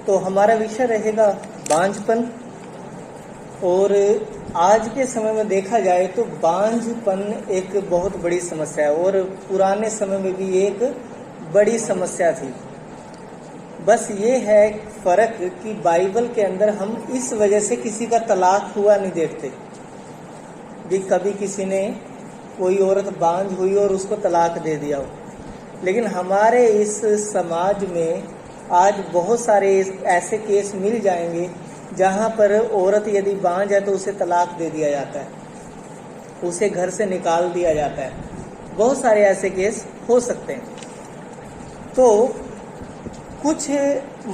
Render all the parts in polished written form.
तो हमारा विषय रहेगा बांझपन। और आज के समय में देखा जाए तो बांझपन एक बहुत बड़ी समस्या है और पुराने समय में भी एक बड़ी समस्या थी। बस ये है फर्क कि बाइबल के अंदर हम इस वजह से किसी का तलाक हुआ नहीं देखते कि कभी किसी ने कोई औरत बांझ हुई और उसको तलाक दे दिया हो। लेकिन हमारे इस समाज में आज बहुत सारे ऐसे केस मिल जाएंगे जहाँ पर औरत यदि बांझ है तो उसे तलाक दे दिया जाता है, उसे घर से निकाल दिया जाता है। बहुत सारे ऐसे केस हो सकते हैं। तो कुछ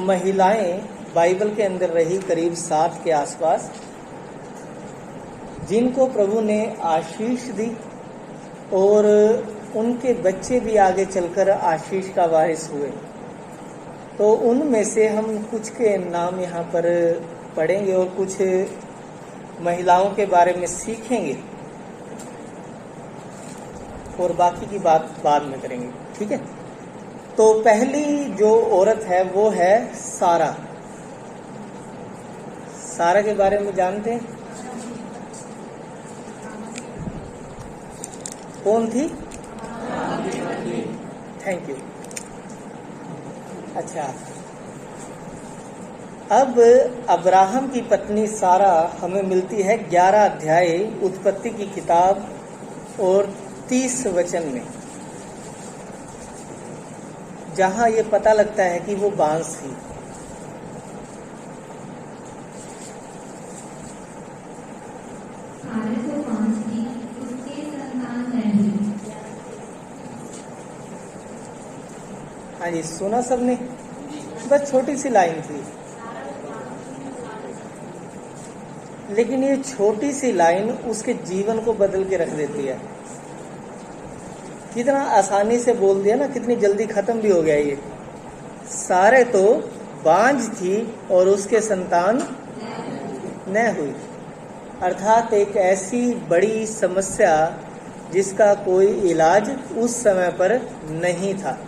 महिलाएं बाइबल के अंदर रही करीब 60 के आसपास, जिनको प्रभु ने आशीष दी और उनके बच्चे भी आगे चलकर आशीष का वारिस हुए। तो उनमें से हम कुछ के नाम यहाँ पर पढ़ेंगे और कुछ महिलाओं के बारे में सीखेंगे और बाकी की बात बाद में करेंगे, ठीक है। तो पहली जो औरत है वो है सारा। सारा के बारे में जानते हैं? कौन थी? Thank you. अच्छा, अब अब्राहम की पत्नी सारा हमें मिलती है 11 अध्याय उत्पत्ति की किताब और 30 वचन में, जहां ये पता लगता है कि वो बांझ थी। हाँ जी, सुना सबने? बस छोटी सी लाइन थी, लेकिन ये छोटी सी लाइन उसके जीवन को बदल के रख देती है। कितना आसानी से बोल दिया ना, कितनी जल्दी खत्म भी हो गया ये। सारे तो बांझ थी और उसके संतान न हुई, अर्थात एक ऐसी बड़ी समस्या जिसका कोई इलाज उस समय पर नहीं था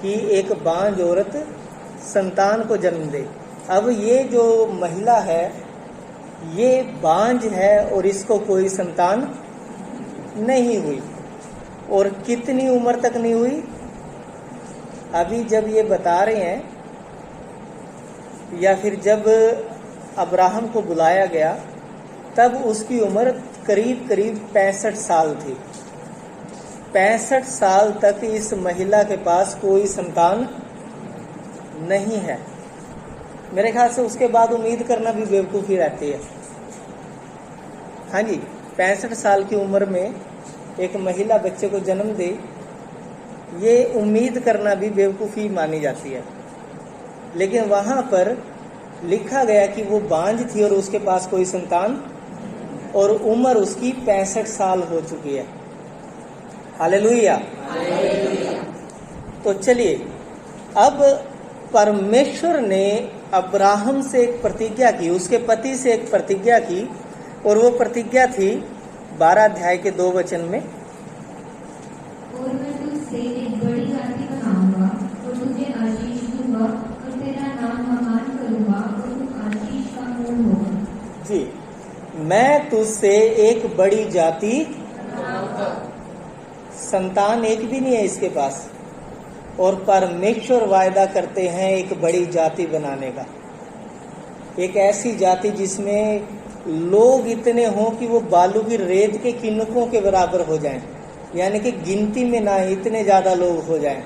कि एक बांझ औरत संतान को जन्म दे। अब ये जो महिला है ये बांझ है और इसको कोई संतान नहीं हुई। और कितनी उम्र तक नहीं हुई? अभी जब ये बता रहे हैं, या फिर जब अब्राहम को बुलाया गया तब उसकी उम्र करीब करीब 65 साल थी। 65 साल तक इस महिला के पास कोई संतान नहीं है। मेरे ख्याल से उसके बाद उम्मीद करना भी बेवकूफ़ी रहती है। हाँ जी, 65 साल की उम्र में एक महिला बच्चे को जन्म दे, ये उम्मीद करना भी बेवकूफ़ी मानी जाती है। लेकिन वहाँ पर लिखा गया कि वो बांझ थी और उसके पास कोई संतान, और उम्र उसकी 65 साल हो चुकी है। हालेलुया। तो चलिए, अब परमेश्वर ने अब्राहम से एक प्रतिज्ञा की, उसके पति से एक प्रतिज्ञा की, और वो प्रतिज्ञा थी 12 अध्याय के 2 वचन में, और मैं तुझसे एक बड़ी जाति बनाऊंगा और तुझे आशीष दूंगा और तेरा नाम महान करूंगा और तू आशीष का मूल होगा। जी, मैं तुझसे एक बड़ी जाति, संतान एक भी नहीं है इसके पास, और परमेश्वर वायदा करते हैं एक बड़ी जाति बनाने का। एक ऐसी जाति जिसमें लोग इतने हों कि वो बालू की रेत के किनकों के बराबर हो जाएं, यानी कि गिनती में ना इतने ज़्यादा लोग हो जाएं,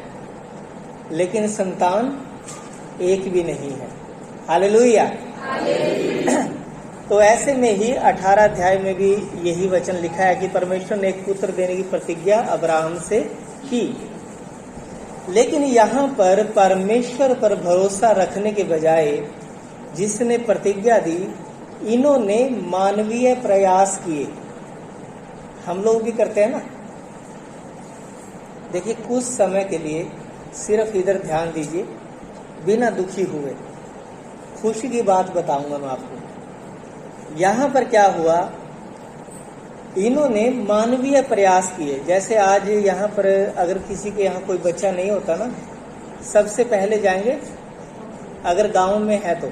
लेकिन संतान एक भी नहीं है। हालेलुया। तो ऐसे में ही 18 अध्याय में भी यही वचन लिखा है कि परमेश्वर ने एक पुत्र देने की प्रतिज्ञा अब्राहम से की। लेकिन यहाँ पर परमेश्वर पर भरोसा रखने के बजाय जिसने प्रतिज्ञा दी, इन्होंने मानवीय प्रयास किए। हम लोग भी करते हैं ना। देखिए, कुछ समय के लिए सिर्फ इधर ध्यान दीजिए, बिना दुखी हुए। खुशी की बात बताऊंगा मैं आपको। यहाँ पर क्या हुआ, इन्होंने मानवीय प्रयास किए। जैसे आज यहाँ पर अगर किसी के यहाँ कोई बच्चा नहीं होता ना, सबसे पहले जाएंगे अगर गांव में है तो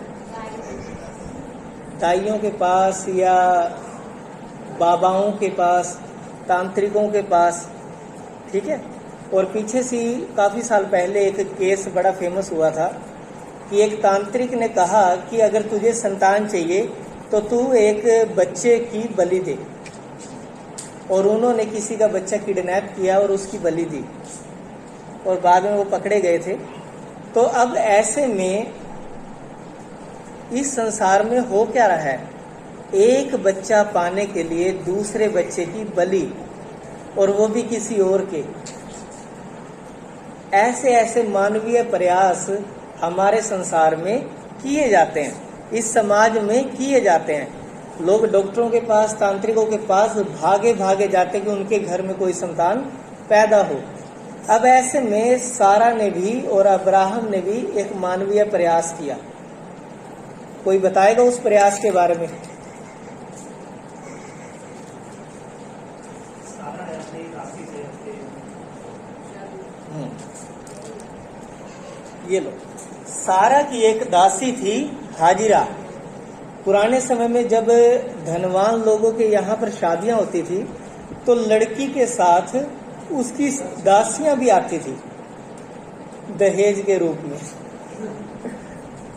दाइयों के पास या बाबाओं के पास, तांत्रिकों के पास, ठीक है। और पीछे से काफी साल पहले एक केस बड़ा फेमस हुआ था कि एक तांत्रिक ने कहा कि अगर तुझे संतान चाहिए तो तू एक बच्चे की बलि दे, और उन्होंने किसी का बच्चा किडनैप किया और उसकी बलि दी, और बाद में वो पकड़े गए थे। तो अब ऐसे में इस संसार में हो क्या रहा है, एक बच्चा पाने के लिए दूसरे बच्चे की बलि, और वो भी किसी और के। ऐसे ऐसे मानवीय प्रयास हमारे संसार में किए जाते हैं, इस समाज में किए जाते हैं। लोग डॉक्टरों के पास, तांत्रिकों के पास भागे भागे जाते कि उनके घर में कोई संतान पैदा हो। अब ऐसे में सारा ने भी और अब्राहम ने भी एक मानवीय प्रयास किया। कोई बताएगा उस प्रयास के बारे में? ये लो, सारा की एक दासी थी हाजिरा। पुराने समय में जब धनवान लोगों के यहाँ पर शादियां होती थी तो लड़की के साथ उसकी दासियां भी आती थी दहेज के रूप में,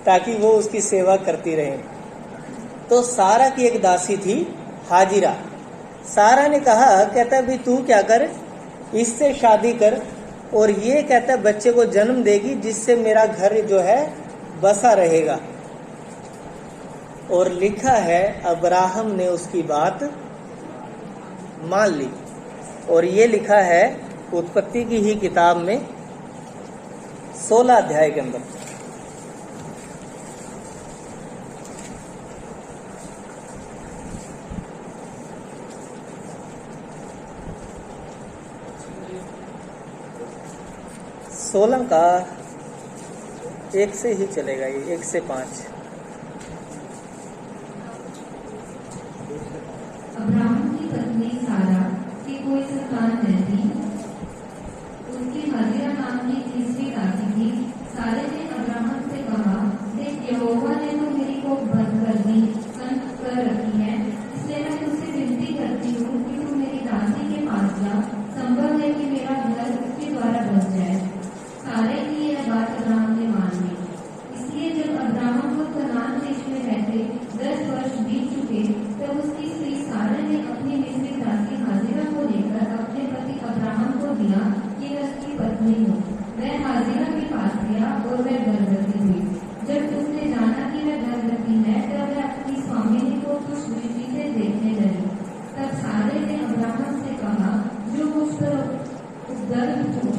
ताकि वो उसकी सेवा करती रहे। तो सारा की एक दासी थी हाजिरा। सारा ने कहा, कहता भी तू क्या कर, इससे शादी कर, और ये कहता है बच्चे को जन्म देगी जिससे मेरा घर जो है बसा रहेगा। और लिखा है अब्राहम ने उसकी बात मान ली। और ये लिखा है उत्पत्ति की ही किताब में 16 अध्याय के अंदर। सोलह का 1 से ही चलेगा, ये 1 से 5। अब्राहम की पत्नी सारा की कोई संतान न थी। उसकी हाजिरा नाम की तीसरी दासी थी। सारे ने अब्राहम से कहा, देख यहोवा ने तो मेरी कोख बंद कर रखी है, इसलिए मैं तुझसे विनती करती हूँ कि तू मेरी दासी के पास जा। संभव है कि मेरा घर उसके द्वारा बस जाए। सारे की यह बात अब्राहम ने मान ली। इसलिए जब अब्राहम को कनान देश में रहते 10 वर्ष बीत चुके, तब उसकी स्त्री सारा ने अपनी मिस्री दासी हाजिरा को लेकर अपने पति अब्राहम को दिया कि वह उसकी पत्नी हो। वह हाजिरा के पास गया और वह गर्भवती हुई। जब उसने जाना कि वह गर्भवती है, तब वह अपनी स्वामिनी को कुछ दृष्टि से देखने लगी। तब सारे ने अब्राहम से कहा, जो मुझ पर उपद्रव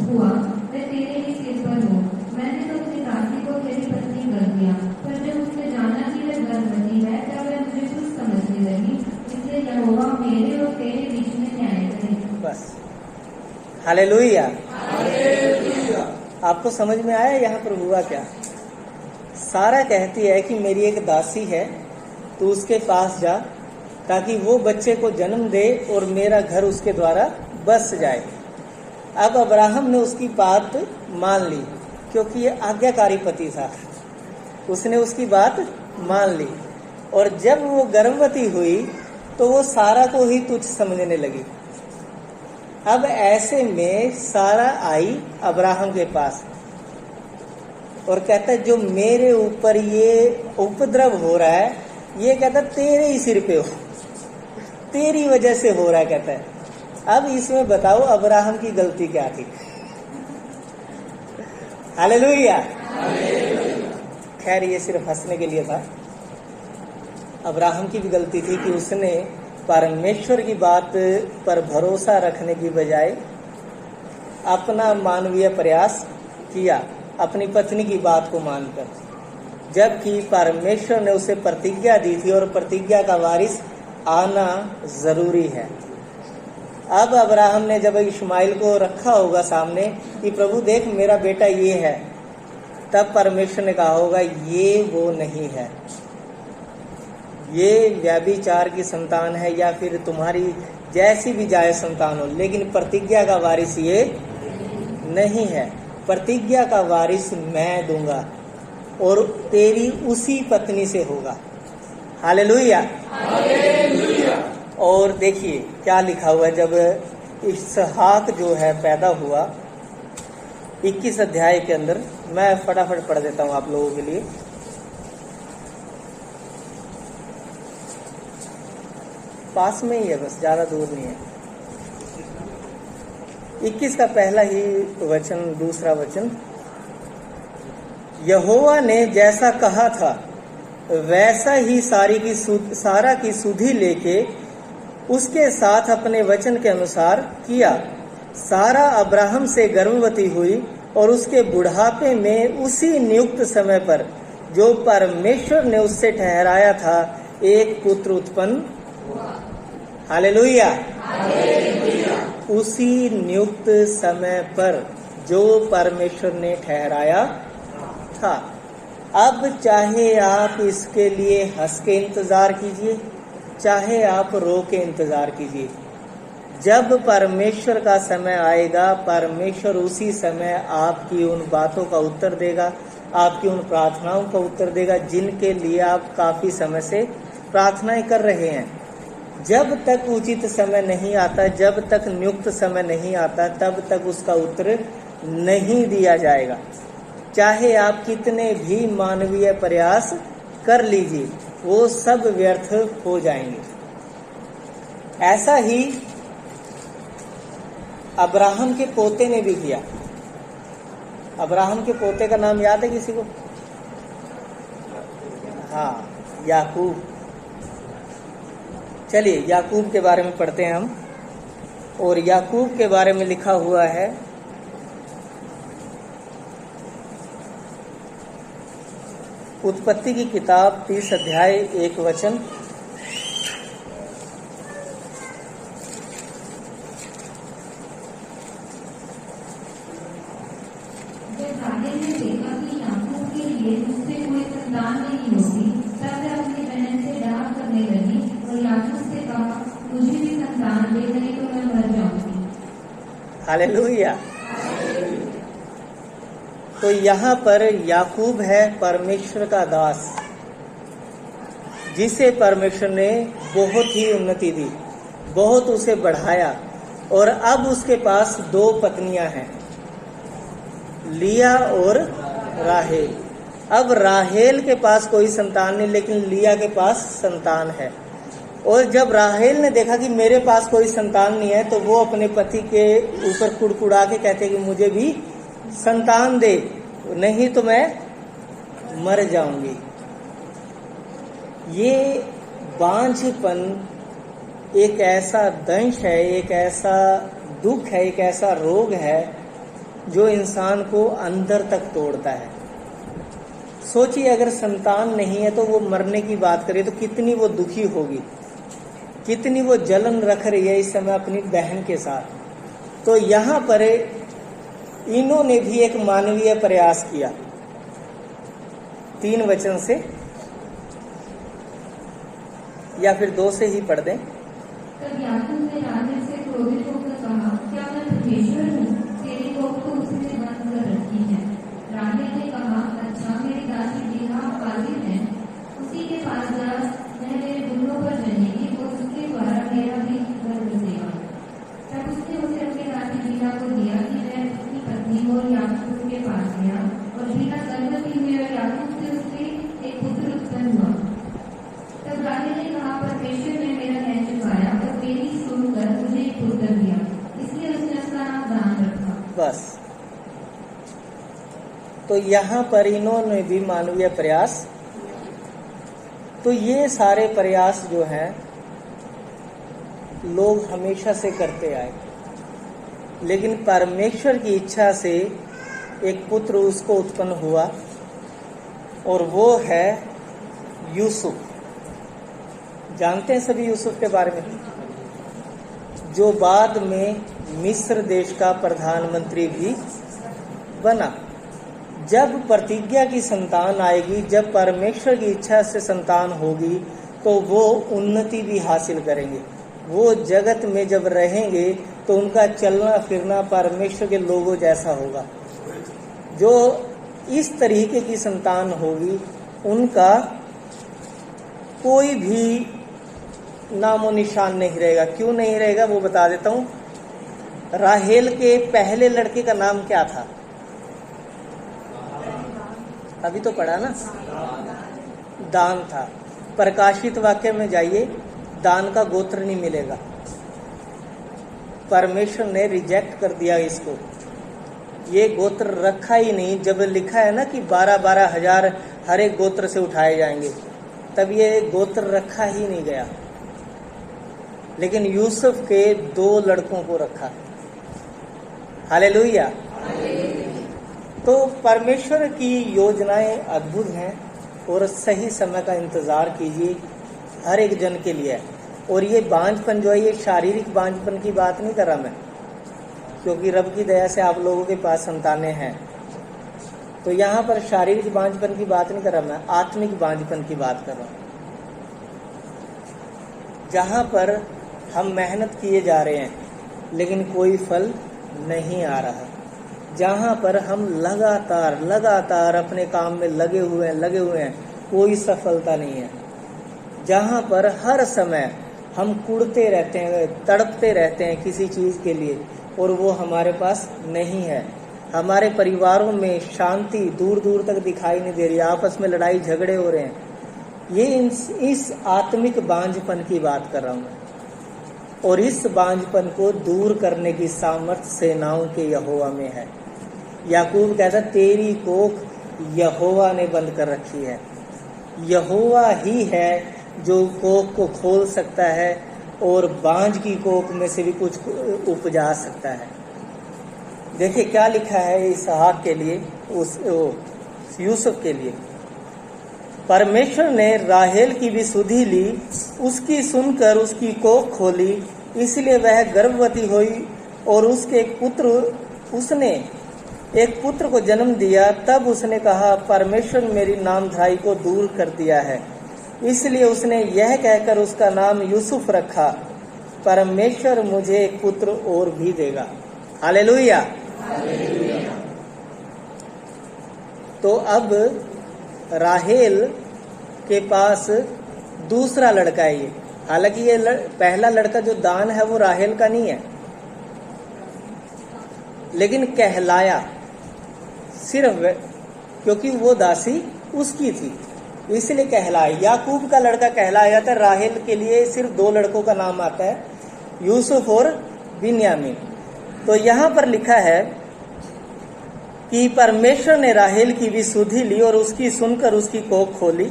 हुआ वह तेरे ही सिर पर हो। मैंने तो अपनी दासी को तेरी पत्नी कर दिया, पर जब उसने जाना कि वह गर्भवती है, तब वह मुझे कुछ समझने लगी। इसलिए यहोवा मेरे और तेरे बीच में न्याय करे। बस, हालेलुया। आपको समझ में आया यहाँ पर हुआ क्या? सारा कहती है कि मेरी एक दासी है, तू उसके पास जा ताकि वो बच्चे को जन्म दे और मेरा घर उसके द्वारा बस जाए। अब अब्राहम ने उसकी बात मान ली, क्योंकि ये आज्ञाकारी पति था। उसने उसकी बात मान ली, और जब वो गर्भवती हुई तो वो सारा को ही तुच्छ समझने लगी। अब ऐसे में सारा आई अब्राहम के पास और कहता है, जो मेरे ऊपर ये उपद्रव हो रहा है, ये कहता तेरे ही सिर पे हो, तेरी वजह से हो रहा है, कहता है। अब इसमें बताओ अब्राहम की गलती क्या थी? हालेलुया। खैर ये सिर्फ हंसने के लिए था। अब्राहम की भी गलती थी कि उसने परमेश्वर की बात पर भरोसा रखने की बजाय अपना मानवीय प्रयास किया, अपनी पत्नी की बात को मानकर, जबकि परमेश्वर ने उसे प्रतिज्ञा दी थी और प्रतिज्ञा का वारिस आना जरूरी है। अब अब्राहम ने जब इस्माइल को रखा होगा सामने कि प्रभु देख मेरा बेटा ये है, तब परमेश्वर ने कहा होगा ये वो नहीं है, ये व्यभिचार की संतान है या फिर तुम्हारी जैसी भी जायज संतान हो, लेकिन प्रतिज्ञा का वारिस ये नहीं है। प्रतिज्ञा का वारिस मैं दूंगा। और तेरी उसी पत्नी से होगा। हालेलुया। और देखिए क्या लिखा हुआ है, जब इसहाक जो है पैदा हुआ 21 अध्याय के अंदर, मैं फटाफट पढ़ देता हूं आप लोगों के लिए। पास में ही है, बस ज्यादा दूर नहीं है। 21 का पहला ही वचन, दूसरा वचन, यहोवा ने जैसा कहा था वैसा ही सारा की सुधि लेके उसके साथ अपने वचन के अनुसार किया। सारा अब्राहम से गर्भवती हुई और उसके बुढ़ापे में उसी नियुक्त समय पर जो परमेश्वर ने उससे ठहराया था एक पुत्र उत्पन्न हुआ। हालेलुया। उसी नियुक्त समय पर जो परमेश्वर ने ठहराया था। अब चाहे आप इसके लिए हंस के इंतजार कीजिए, चाहे आप रो के इंतजार कीजिए, जब परमेश्वर का समय आएगा, परमेश्वर उसी समय आपकी उन बातों का उत्तर देगा, आपकी उन प्रार्थनाओं का उत्तर देगा जिनके लिए आप काफी समय से प्रार्थनाएं कर रहे हैं। जब तक उचित समय नहीं आता, जब तक नियुक्त समय नहीं आता, तब तक उसका उत्तर नहीं दिया जाएगा। चाहे आप कितने भी मानवीय प्रयास कर लीजिए, वो सब व्यर्थ हो जाएंगे। ऐसा ही अब्राहम के पोते ने भी किया। अब्राहम के पोते का नाम याद है किसी को? हाँ, याकूब। चलिए याकूब के बारे में पढ़ते हैं हम। और याकूब के बारे में लिखा हुआ है, उत्पत्ति की किताब 30 अध्याय 1 वचन, जब राहेल ने देखा कि याकूब के लिए उससे कोई संतान नहीं होगी, तब वह अपनी बहन से डाह करने लगी और याकूब से कहा, मुझे भी संतान दे, नहीं तो मैं मर जाऊंगी। हालेलुया। तो यहाँ पर याकूब है परमेश्वर का दास, जिसे परमेश्वर ने बहुत ही उन्नति दी, बहुत उसे बढ़ाया। और अब उसके पास 2 पत्नियां हैं, लिया और राहेल। अब राहेल के पास कोई संतान नहीं, लेकिन लिया के पास संतान है। और जब राहेल ने देखा कि मेरे पास कोई संतान नहीं है, तो वो अपने पति के ऊपर कुड़कुड़ा के कहते कि मुझे भी संतान दे, नहीं तो मैं मर जाऊंगी। ये बांझपन एक ऐसा दंश है, एक ऐसा दुख है, एक ऐसा रोग है जो इंसान को अंदर तक तोड़ता है। सोचिए, अगर संतान नहीं है तो वो मरने की बात करे तो कितनी वो दुखी होगी, कितनी वो जलन रख रही है इस समय अपनी बहन के साथ। तो यहाँ पर इन्होंने भी एक मानवीय प्रयास किया। 3 वचन से या फिर 2 से ही पढ़ दें। तब याकूब ने राहेल से क्रोधित होकर कहा, क्या मैं परमेश्वर हूँ? तेरी कोख तो उसने बंद कर रखी है। राहेल ने कहा, अच्छा, मेरी दासी बिल्हा काजिब है, उसी के पास जा, वह मेरे दुल्हों पर जनेगी और उसके द्वारा मेरा भी घर बसेगा। तब उसने उसे अपनी दासी बिल्हा को दिया कि वह उसकी पत्नी और याकूब के पास गया, और बिल्हा गर्भवती हुई और याकूब से उसके एक पुत्र उत्पन्न हुआ। तब राहेल ने कहा, परमेश्वर ने मेरा न्याय चुकाया और मेरी सुनकर मुझे एक पुत्र दिया, इसलिए उसने उसका नाम दान रखा। बस, तो यहाँ पर इन्होंने भी मानवीय प्रयास। तो ये सारे प्रयास जो हैं लोग हमेशा से करते आए, लेकिन परमेश्वर की इच्छा से एक पुत्र उसको उत्पन्न हुआ, और वो है यूसुफ। जानते हैं सभी यूसुफ के बारे में, जो बाद में मिस्र देश का प्रधानमंत्री भी बना। जब प्रतिज्ञा की संतान आएगी, जब परमेश्वर की इच्छा से संतान होगी, तो वो उन्नति भी हासिल करेंगे। वो जगत में जब रहेंगे तो उनका चलना फिरना परमेश्वर के लोगों जैसा होगा। जो इस तरीके की संतान होगी, उनका कोई भी नामो निशान नहीं रहेगा। क्यों नहीं रहेगा वो बता देता हूं। राहेल के पहले लड़के का नाम क्या था? अभी तो पढ़ा ना, दान था। प्रकाशित वाक्य में जाइए, दान का गोत्र नहीं मिलेगा। परमेश्वर ने रिजेक्ट कर दिया इसको, ये गोत्र रखा ही नहीं। जब लिखा है ना कि 12-12 हजार हर एक गोत्र से उठाए जाएंगे, तब ये गोत्र रखा ही नहीं गया। लेकिन यूसुफ के 2 लड़कों को रखा। हालेलुया। तो परमेश्वर की योजनाएं अद्भुत हैं और सही समय का इंतजार कीजिए हर एक जन के लिए। और ये बांझपन जो है, ये शारीरिक बांझपन की बात नहीं कर रहा मैं, क्योंकि रब की दया से आप लोगों के पास संतानें हैं। तो यहाँ पर शारीरिक बांझपन की बात नहीं कर रहा मैं, आत्मिक बांझपन की बात कर रहा हूँ। जहाँ पर हम मेहनत किए जा रहे हैं लेकिन कोई फल नहीं आ रहा, जहाँ पर हम लगातार अपने काम में लगे हुए हैं, कोई सफलता नहीं है, जहाँ पर हर समय हम कुड़ते रहते हैं, तड़पते रहते हैं किसी चीज के लिए और वो हमारे पास नहीं है। हमारे परिवारों में शांति दूर दूर तक दिखाई नहीं दे रही, आपस में लड़ाई झगड़े हो रहे हैं। ये इस आत्मिक बांझपन की बात कर रहा हूँ। और इस बांझपन को दूर करने की सामर्थ सेनाओं के यहोवा में है। याकूब कहता, तेरी कोख यहोवा ने बंद कर रखी है। यहोवा ही है जो कोख को खोल सकता है और बांझ की कोख में से भी कुछ उपजा सकता है। देखिए क्या लिखा है इसहाक के लिए, यूसुफ के लिए। परमेश्वर ने राहेल की भी सुधि ली, उसकी सुनकर उसकी कोख खोली, इसलिए वह गर्भवती हुई और उसने एक पुत्र को जन्म दिया। तब उसने कहा, परमेश्वर मेरी नामधराई को दूर कर दिया है, इसलिए उसने यह कहकर उसका नाम यूसुफ रखा, परमेश्वर मुझे एक पुत्र और भी देगा। हालेलुया। तो अब राहेल के पास दूसरा लड़का है ये। हालांकि ये पहला लड़का जो दान है वो राहेल का नहीं है, लेकिन कहलाया सिर्फ क्योंकि वो दासी उसकी थी, इसलिए कहलाया। याकूब का लड़का कहलाया जाता है। राहेल के लिए सिर्फ 2 लड़कों का नाम आता है, यूसुफ और बिन्यामीन। तो यहाँ पर लिखा है कि परमेश्वर ने राहेल की भी सुधि ली और उसकी सुनकर उसकी कोख खोली,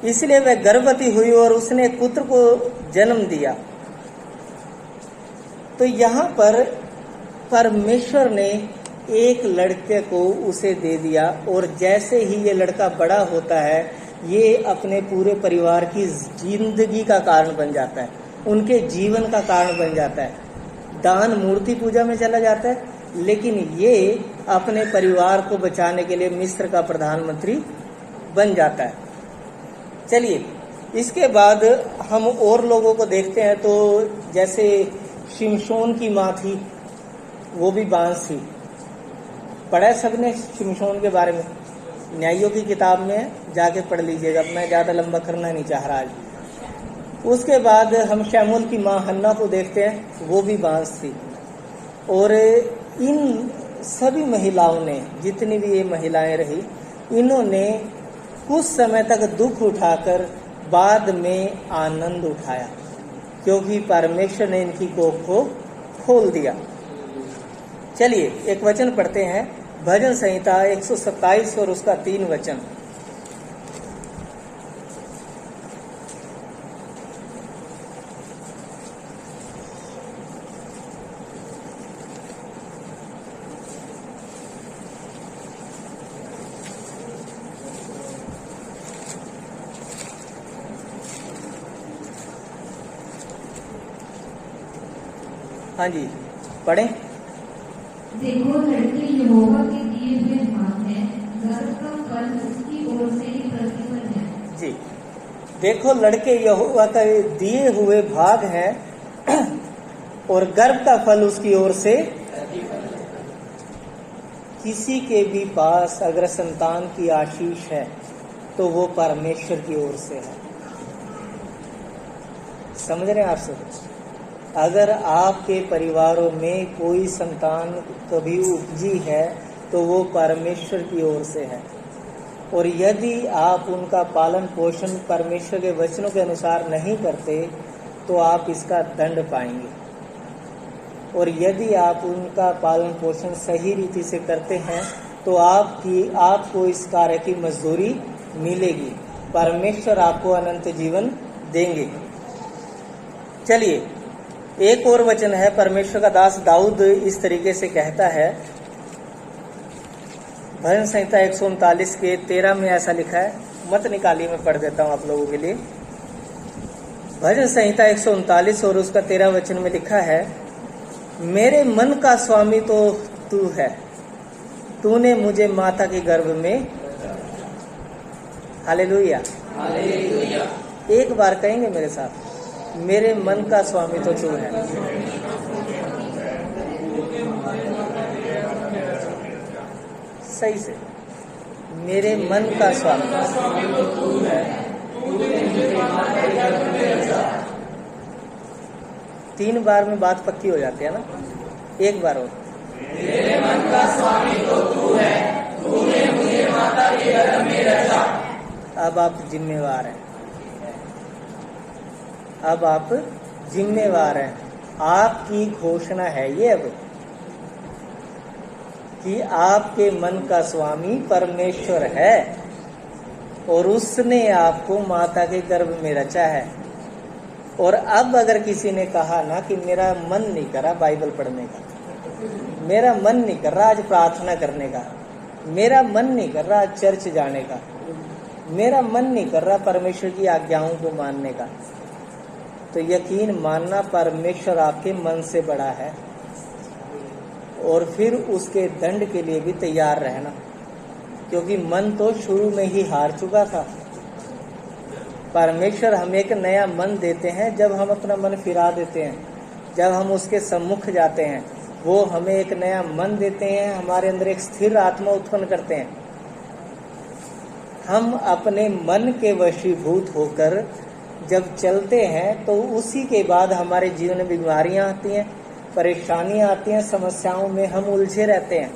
इसलिए वह गर्भवती हुई और उसने एक पुत्र को जन्म दिया। तो यहाँ पर परमेश्वर ने एक लड़के को उसे दे दिया और जैसे ही ये लड़का बड़ा होता है, ये अपने पूरे परिवार की जिंदगी का कारण बन जाता है, उनके जीवन का कारण बन जाता है। दान मूर्ति पूजा में चला जाता है, लेकिन ये अपने परिवार को बचाने के लिए मिस्र का प्रधानमंत्री बन जाता है। चलिए, इसके बाद हम और लोगों को देखते हैं। तो जैसे शिमशोन की माँ थी, वो भी बांझ थी। पढ़ा सबने शिमशोन के बारे में, न्यायों की किताब में जाके पढ़ लीजिएगा, मैं ज़्यादा लंबा करना नहीं चाह रहा आज। उसके बाद हम शमूएल की माँ हन्ना को देखते हैं, वो भी बांझ थी। और इन सभी महिलाओं ने, जितनी भी ये महिलाएं रही, इन्होंने कुछ समय तक दुख उठाकर बाद में आनंद उठाया, क्योंकि परमेश्वर ने इनकी कोख को खोल दिया। चलिए एक वचन पढ़ते हैं, भजन संहिता 127 और उसका 3 वचन। हाँ जी, पढ़ें। देखो लड़के यहोवा के दिए हुए भाग हैं, गर्भ का फल उसकी ओर से ही प्रतिफल है। जी, देखो लड़के यहोवा के दिए हुए भाग हैं और गर्भ का फल उसकी ओर से। किसी के भी पास अगर संतान की आशीष है तो वो परमेश्वर की ओर से है। समझ रहे हैं आप सब? अगर आपके परिवारों में कोई संतान कभी उपजी है तो वो परमेश्वर की ओर से है, और यदि आप उनका पालन पोषण परमेश्वर के वचनों के अनुसार नहीं करते तो आप इसका दंड पाएंगे, और यदि आप उनका पालन पोषण सही रीति से करते हैं तो आपको इस कार्य की मजदूरी मिलेगी, परमेश्वर आपको अनंत जीवन देंगे। चलिए, एक और वचन है, परमेश्वर का दास दाऊद इस तरीके से कहता है, भजन संहिता 139 के 13 में ऐसा लिखा है। मत निकालिए, मैं पढ़ देता हूं आप लोगों के लिए। भजन संहिता 139 और उसका 13 वचन में लिखा है, मेरे मन का स्वामी तो तू है, तूने मुझे माता के गर्भ में। Hallelujah, hallelujah. एक बार कहेंगे मेरे साथ, मेरे मन का स्वामी तो तू है। सही से, मेरे मन का स्वामी तो तू है। 3 बार में बात पक्की हो जाती है ना, एक बार और। मेरे मन का स्वामी तो तू है, तूने मुझे माता के गर्भ में रचा। अब आप जिम्मेवार हैं, अब आप जिम्मेवार हैं। आपकी घोषणा है ये अब कि आपके मन का स्वामी परमेश्वर है और उसने आपको माता के गर्भ में रचा है। और अब अगर किसी ने कहा ना कि मेरा मन नहीं कर रहा बाइबल पढ़ने का, मेरा मन नहीं कर रहा आज प्रार्थना करने का, मेरा मन नहीं कर रहा आज चर्च जाने का, मेरा मन नहीं कर रहा परमेश्वर की आज्ञाओं को मानने का, तो यकीन मानना परमेश्वर आपके मन से बड़ा है, और फिर उसके दंड के लिए भी तैयार रहना, क्योंकि मन तो शुरू में ही हार चुका था। परमेश्वर हमें एक नया मन देते हैं जब हम अपना मन फिरा देते हैं, जब हम उसके सम्मुख जाते हैं, वो हमें एक नया मन देते हैं, हमारे अंदर एक स्थिर आत्मा उत्पन्न करते हैं। हम अपने मन के वशीभूत होकर जब चलते हैं तो उसी के बाद हमारे जीवन में बीमारियां आती हैं, परेशानियां आती हैं, समस्याओं में हम उलझे रहते हैं।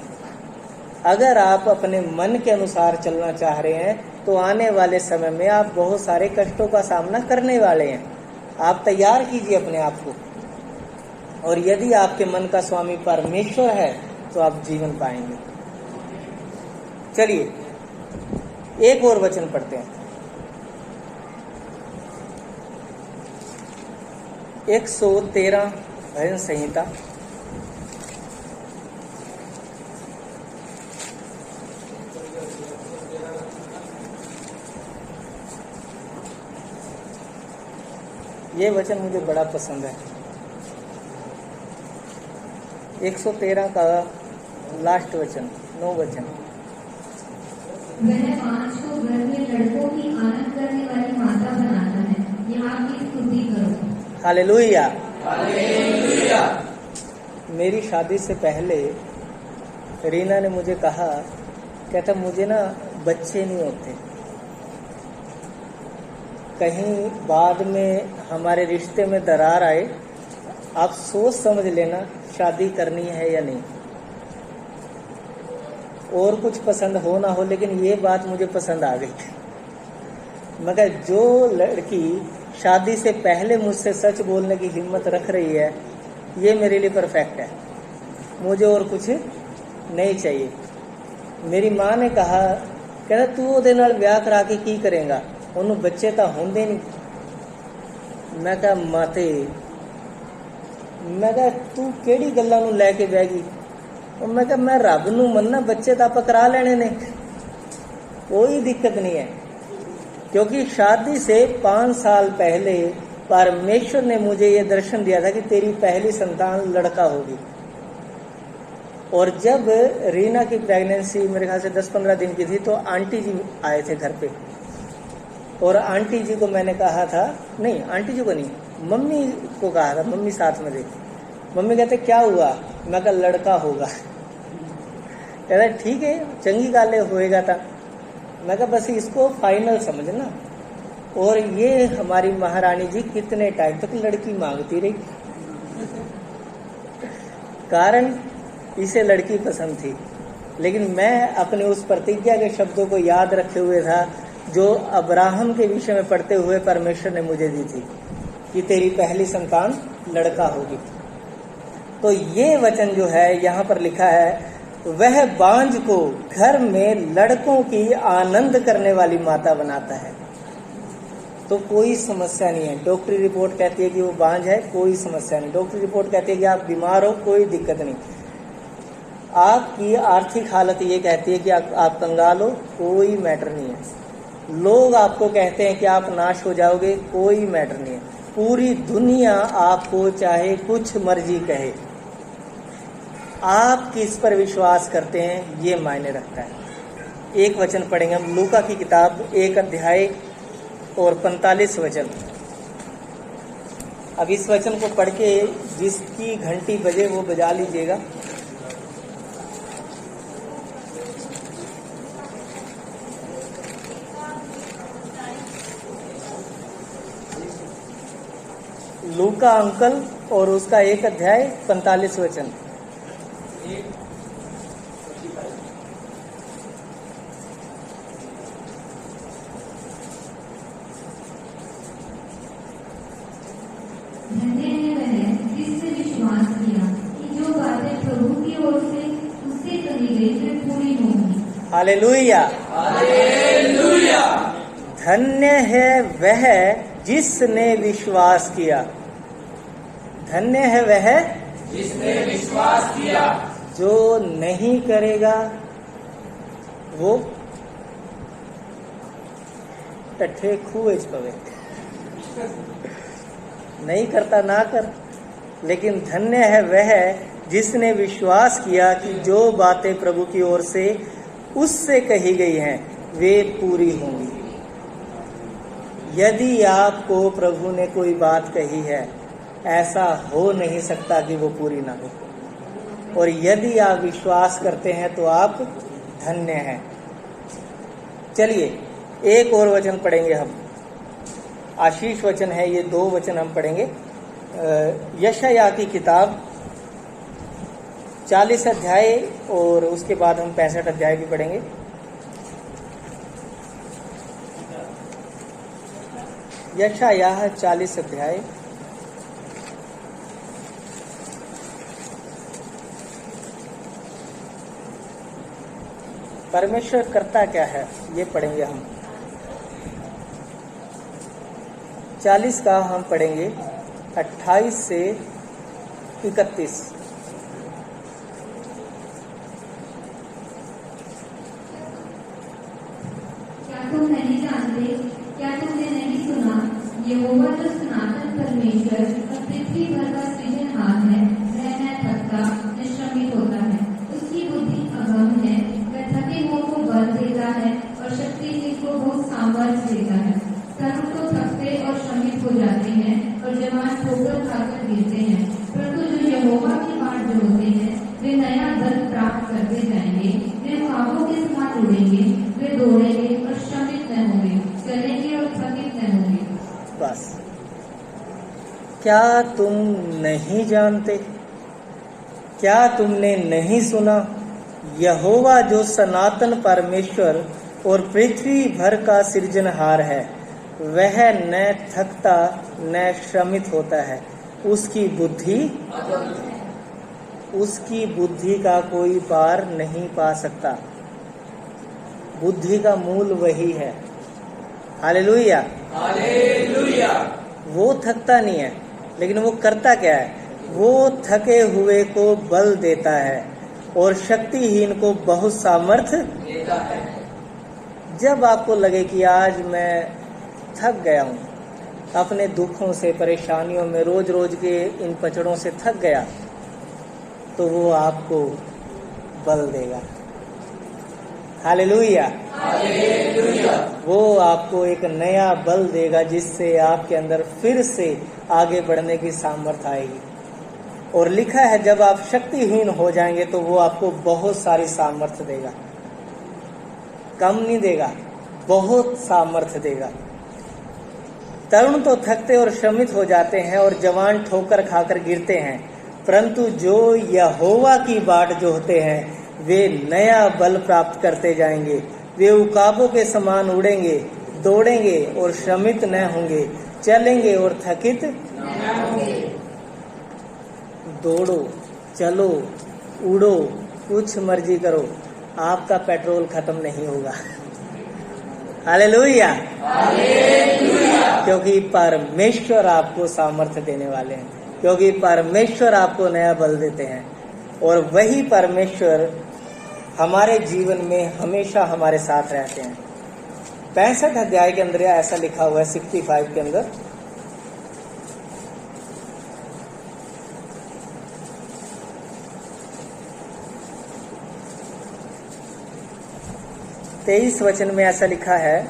अगर आप अपने मन के अनुसार चलना चाह रहे हैं तो आने वाले समय में आप बहुत सारे कष्टों का सामना करने वाले हैं। आप तैयार कीजिए अपने आप को, और यदि आपके मन का स्वामी परमेश्वर है तो आप जीवन पाएंगे। चलिए एक और वचन पढ़ते हैं, 113 भजन संहिता ये वचन मुझे बड़ा पसंद है। 113 का लास्ट वचन, 9 वचन। वह 5 को घर में लड़कों की आनंद करने वाली माता बनाता है, यह आपकी स्तुति करो। Hallelujah, hallelujah. मेरी शादी से पहले रीना ने मुझे कहा, कहता मुझे ना बच्चे नहीं होते, कहीं बाद में हमारे रिश्ते में दरार आए, आप सोच समझ लेना शादी करनी है या नहीं। और कुछ पसंद हो ना हो, लेकिन ये बात मुझे पसंद आ गई। मगर जो लड़की शादी से पहले मुझसे सच बोलने की हिम्मत रख रही है, ये मेरे लिए परफेक्ट है, मुझे और कुछ नहीं चाहिए। मेरी माँ ने कहा, कहता तू ਉਹਦੇ ਨਾਲ ਵਿਆਹ ਕਰਾ ਕੇ ਕੀ ਕਰੇਗਾ, ਉਹਨੂੰ ਬੱਚੇ ਤਾਂ ਹੁੰਦੇ ਨਹੀਂ। ਮੈਂ ਕਿਹਾ ਮਾਤੇ, ਮੈਂ ਕਿਹਾ ਤੂੰ ਕਿਹੜੀ ਗੱਲਾਂ ਨੂੰ ਲੈ ਕੇ ਬਹਿ ਗਈ। और मैं कहा मैं रब नूं मन्ना, बच्चे तो आप करा लेने ने, कोई दिक्कत नहीं है। क्योंकि शादी से 5 साल पहले परमेश्वर ने मुझे ये दर्शन दिया था कि तेरी पहली संतान लड़का होगी। और जब रीना की प्रेगनेंसी मेरे ख्याल से 10-15 दिन की थी तो आंटी जी आए थे घर पे, और आंटी जी को मैंने कहा था, नहीं आंटी जी को नहीं, मम्मी को कहा था, मम्मी साथ में थी। मम्मी कहते क्या हुआ, मैं कहा लड़का होगा। कहता ठीक है चंगी गाले होएगा था। मैं कहा बस इसको फाइनल समझना। और ये हमारी महारानी जी कितने टाइम तक लड़की मांगती रही, कारण इसे लड़की पसंद थी। लेकिन मैं अपने उस प्रतिज्ञा के शब्दों को याद रखे हुए था जो अब्राहम के विषय में पढ़ते हुए परमेश्वर ने मुझे दी थी कि तेरी पहली संतान लड़का होगी। तो ये वचन जो है यहाँ पर लिखा है, वह बांझ को घर में लड़कों की आनंद करने वाली माता बनाता है। तो कोई समस्या नहीं है। डॉक्टरी रिपोर्ट कहती है कि वो बांझ है, कोई समस्या नहीं। डॉक्टरी रिपोर्ट कहती है कि आप बीमार हो, कोई दिक्कत नहीं। आपकी आर्थिक हालत ये कहती है कि आप कंगाल हो, कोई मैटर नहीं है। लोग आपको कहते हैं कि आप नाश हो जाओगे, कोई मैटर नहीं है। पूरी दुनिया आपको चाहे कुछ मर्जी कहे, आप किस पर विश्वास करते हैं ये मायने रखता है। एक वचन पढ़ेंगे हम, लूका की किताब 1 अध्याय और 45 वचन। अब इस वचन को पढ़ के जिसकी घंटी बजे वो बजा लीजिएगा। लूका अंकल और उसका 1 अध्याय 45 वचन। धन्य है वह जिसने विश्वास किया कि जो बातें प्रभु की ओर से उससे कही गई वे पूरी होंगी। Hallelujah, hallelujah. धन्य है वह जिसने विश्वास किया। धन्य है वह जिसने विश्वास किया। जो नहीं करेगा वो टट्ठे खुए पवे। नहीं करता ना कर, लेकिन धन्य है वह जिसने विश्वास किया कि जो बातें प्रभु की ओर से उससे कही गई हैं वे पूरी होंगी। यदि आपको प्रभु ने कोई बात कही है, ऐसा हो नहीं सकता कि वो पूरी ना हो। और यदि आप विश्वास करते हैं तो आप धन्य हैं। चलिए एक और वचन पढ़ेंगे हम, आशीष वचन है ये। 2 वचन हम पढ़ेंगे। यशायाह की किताब 40 अध्याय और उसके बाद हम 65 अध्याय भी पढ़ेंगे। यशायाह 40 अध्याय परमेश्वर करता क्या है ये पढ़ेंगे हम। 40 का हम पढ़ेंगे 28 से 31। क्या तुम नहीं जानते, क्या तुमने नहीं सुना, यहोवा जो सनातन परमेश्वर और पृथ्वी भर का सृजनहार है, वह न थकता न श्रमित होता है। उसकी बुद्धि अगम है, वह थके हुओं को बल देता है और शक्तिहीन को बहुत सामर्थ्य देता है। तरुण तो थकते और श्रमित हो जाते हैं और जवान ठोकर खाकर गिरते हैं, परंतु जो यहोवा की बाट जोहते हैं वे नया बल प्राप्त करते जाएंगे। वे ख्वाबों के समान उड़ेंगे, वे दौड़ेंगे और श्रमित न होंगे, चलेंगे और थकित न होंगे। बस, क्या तुम नहीं जानते, क्या तुमने नहीं सुना, यहोवा जो सनातन परमेश्वर और पृथ्वी भर का सृजनहार है, वह न थकता न श्रमित होता है। उसकी बुद्धि का कोई पार नहीं पा सकता। बुद्धि का मूल वही है। Hallelujah, hallelujah. वो थकता नहीं है, लेकिन वो करता क्या है? वो थके हुए को बल देता है और शक्तिहीन को बहुत सामर्थ्य देता है। जब आपको लगे कि आज मैं थक गया हूँ, अपने दुखों से, परेशानियों में, रोज रोज के इन पचड़ों से थक गया, तो वो आपको बल देगा। Hallelujah, hallelujah. वो आपको एक नया बल देगा जिससे आपके अंदर फिर से आगे बढ़ने की सामर्थ्य आएगी। और लिखा है जब आप शक्तिहीन हो जाएंगे तो वो आपको बहुत सारी सामर्थ्य देगा, कम नहीं देगा, बहुत सामर्थ्य देगा। तरुण तो थकते और श्रमित हो जाते हैं और जवान ठोकर खाकर गिरते हैं, परंतु जो यहोवा की बाट जोहते हैं वे नया बल प्राप्त करते जाएंगे। वे उकाबों के समान उड़ेंगे, दौड़ेंगे और श्रमित न होंगे, चलेंगे और थकित न होंगे। दौड़ो, चलो, उड़ो, कुछ मर्जी करो, आपका पेट्रोल खत्म नहीं होगा। Hallelujah, hallelujah. क्योंकि परमेश्वर आपको सामर्थ्य देने वाले हैं, क्योंकि परमेश्वर आपको नया बल देते हैं, और वही परमेश्वर हमारे जीवन में हमेशा हमारे साथ रहते हैं। 65 अध्याय के अंदर ऐसा लिखा हुआ है, 65 के अंदर, तेईस वचन में ऐसा लिखा है,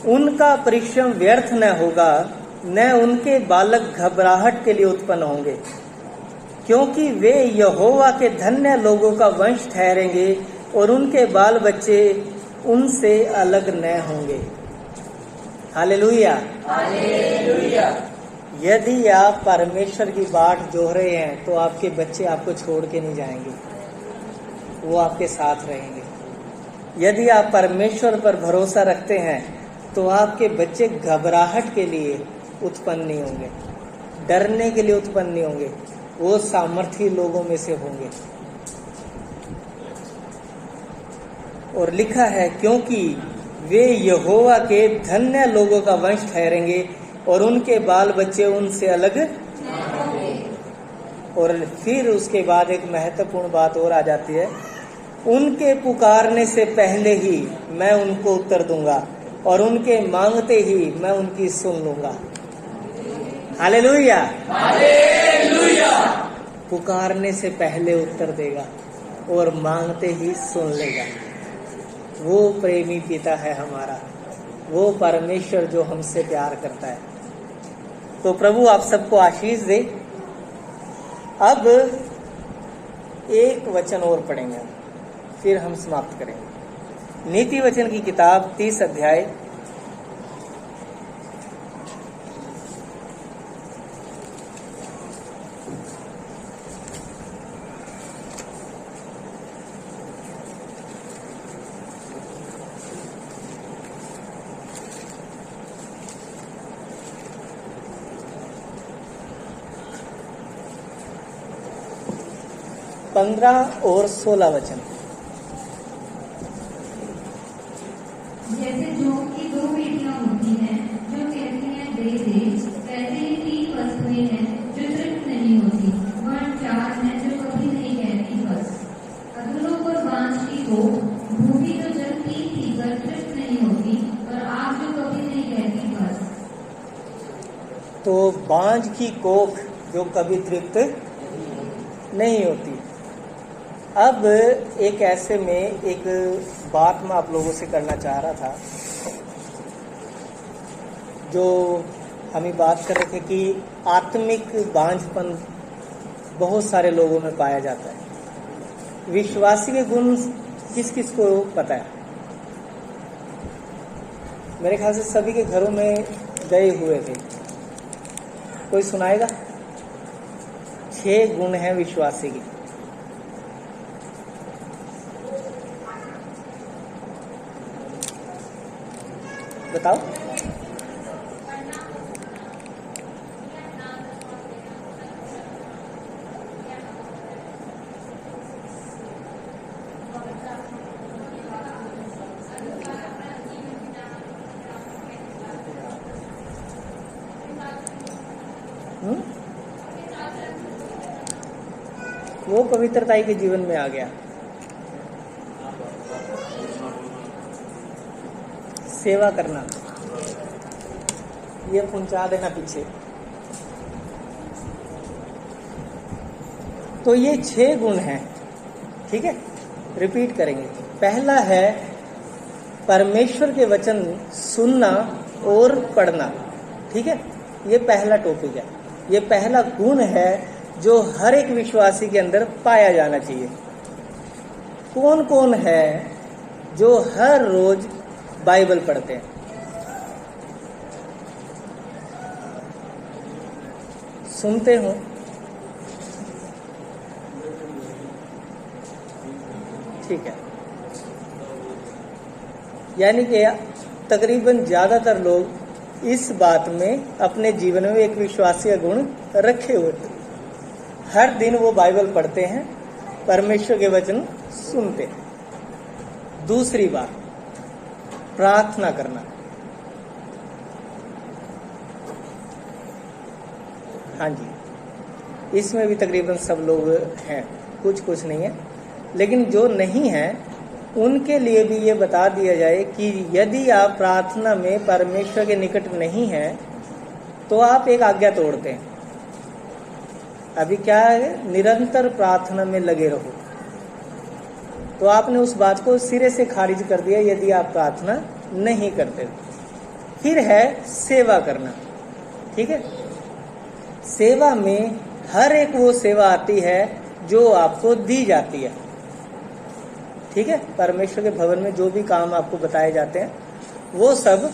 उनका परिश्रम व्यर्थ न होगा, न उनके बालक घबराहट के लिए उत्पन्न होंगे, क्योंकि वे यहोवा के धन्य लोगों का वंश ठहरेंगे और उनके बाल बच्चे उनसे अलग न होंगे। Hallelujah, hallelujah. यदि आप परमेश्वर की बाट जोह रहे हैं तो आपके बच्चे आपको छोड़ के नहीं जाएंगे, वो आपके साथ रहेंगे। यदि आप परमेश्वर पर भरोसा रखते हैं तो आपके बच्चे घबराहट के लिए उत्पन्न नहीं होंगे, डरने के लिए उत्पन्न नहीं होंगे, वो सामर्थी लोगों में से होंगे। और लिखा है, क्योंकि वे यहोवा के धन्य लोगों का वंश ठहरेंगे और उनके बाल बच्चे उनसे अलग। और फिर उसके बाद एक महत्वपूर्ण बात और आ जाती है, उनके पुकारने से पहले ही मैं उनको उत्तर दूंगा और उनके मांगते ही मैं उनकी सुन लूंगा। Hallelujah, hallelujah. पुकारने से पहले उत्तर देगा और मांगते ही सुन लेगा। वो प्रेमी पिता है हमारा, वो परमेश्वर जो हमसे प्यार करता है। तो प्रभु आप सबको आशीष दे। अब एक वचन और पढ़ेंगे, फिर हम समाप्त करेंगे। नीति वचन की किताब 30 अध्याय 15 और 16 वचन। जैसे जोंक की 2 बेटियां होती हैं जो कहती हैं दे दे, वैसे ही 3 वस्तुएं हैं जो तृप्त नहीं होती, वह 4 हैं जो कभी नहीं कहती बस। अधूरों पर बांझ की कोख, भूमि तो जल पी कर तृप्त नहीं होती, और आग जो कभी नहीं कहती बस। तो बांझ की कोख जो कभी तृप्त नहीं होती। अब एक ऐसे में एक बात मैं आप लोगों से करना चाह रहा था, जो हम ही बात कर रहे थे कि आत्मिक बांझपन बहुत सारे लोगों में पाया जाता है। विश्वासी के गुण किस किस को पता है? मेरे ख्याल से सभी के घरों में गए हुए थे। कोई सुनाएगा? 6 गुण हैं विश्वासी के। बताओ। वो पवित्रताई के जीवन में आ गया। सेवा करना, ये पहुंचा देना पीछे। तो ये 6 गुण हैं, ठीक है, रिपीट करेंगे। पहला है परमेश्वर के वचन सुनना और पढ़ना, ठीक है, ये पहला टॉपिक है, ये पहला गुण है जो हर एक विश्वासी के अंदर पाया जाना चाहिए। कौन कौन है जो हर रोज बाइबल पढ़ते हैं? सुनते हो? ठीक है, यानी कि तकरीबन ज्यादातर लोग इस बात में अपने जीवन में एक विश्वासी गुण रखे हुए थे। हर दिन वो बाइबल पढ़ते हैं, परमेश्वर के वचन सुनते हैं। दूसरी बात, प्रार्थना करना। हाँ जी, इसमें भी तकरीबन सब लोग हैं, कुछ नहीं है। लेकिन जो नहीं है उनके लिए भी ये बता दिया जाए कि यदि आप प्रार्थना में परमेश्वर के निकट नहीं हैं तो आप एक आज्ञा तोड़ते हैं। अभी क्या है, निरंतर प्रार्थना में लगे रहो, तो आपने उस बात को सिरे से खारिज कर दिया यदि आप प्रार्थना नहीं करते। फिर है सेवा करना। ठीक है, सेवा में हर एक वो सेवा आती है जो आपको दी जाती है। ठीक है, परमेश्वर के भवन में जो भी काम आपको बताए जाते हैं वो सब